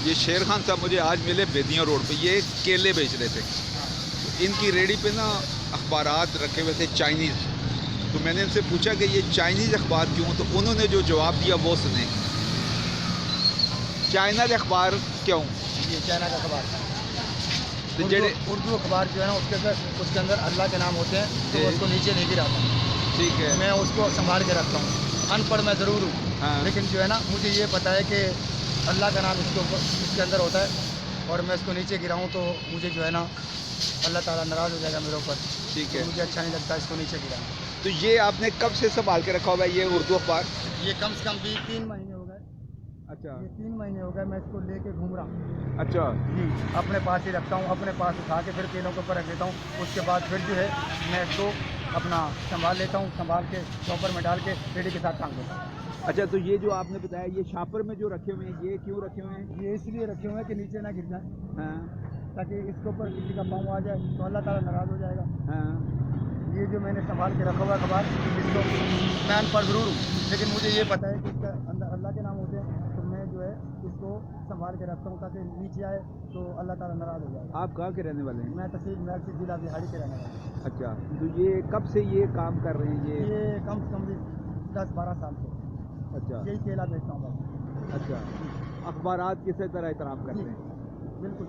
ये शेर खान साहब मुझे आज मिले बेदिया रोड पे, ये केले बेच रहे थे। तो इनकी रेडी पे ना अखबारात रखे हुए थे चाइनीज़। तो मैंने इनसे पूछा कि ये चाइनीज़ अखबार क्यों, तो उन्होंने जो जवाब दिया वो सुने। चाइना के अखबार क्यों? ये चाइना का अखबार, तो जेड़े उर्दू अखबार जो है ना उसके अंदर अल्लाह के नाम होते हैं, तो उसको नीचे नहीं गिराता। ठीक है। मैं उसको संभाल के रखता हूँ। अनपढ़ मैं ज़रूर हूँ, हाँ। लेकिन जो है ना मुझे ये पता है कि अल्लाह का नाम इसके अंदर होता है, और मैं इसको नीचे गिराऊँ तो मुझे जो है ना अल्लाह ताला नाराज़ हो जाएगा मेरे ऊपर। ठीक तो है। मुझे अच्छा नहीं लगता इसको नीचे गिराना। तो ये आपने कब से संभाल के रखा हुआ है ये उर्दू अखबार? ये कम से कम भी 3 महीने हो गए। अच्छा। ये 3 महीने हो गए मैं इसको लेके घूम रहा हूँ। अच्छा जी, अपने पास ही रखता हूँ, अपने पास उठा के फिर केलों के ऊपर रख देता हूँ। उसके बाद फिर जो है मैं इसको अपना संभाल लेता हूँ, संभाल के चॉपर में डाल के रेडी के साथ टांग देता हूँ। अच्छा, तो ये जो आपने बताया ये शापर में जो रखे हुए हैं, ये क्यों रखे हुए हैं? ये इसलिए रखे हुए हैं कि नीचे ना गिर जाए, हाँ ताकि इसके ऊपर किसी का पाँव आ जाए तो अल्लाह ताला नाराज़ हो जाएगा। हाँ। ये जो मैंने संभाल के रखा हुआ अखबार, इसको मैं अनपढ़ ज़रूर हूँ, लेकिन मुझे ये पता है कि इसके अंदर अल्लाह के नाम होते हैं, तो मैं जो है इसको संभाल के रखता हूँ ताकि नीचे आए तो अल्लाह ताला नाराज़ हो जाएगा। आप कहाँ के रहने वाले हैं? मैं तहसील महल से जिला बिहारी के रहने वाला हूँ। अच्छा, तो ये कब से ये काम कर रहे हैं ये कम से कम भी 10-12 साल से अच्छा यही केला बेचता हूँ बस। अच्छा। अखबारात किसी तरह एहतराम करते हैं? बिल्कुल।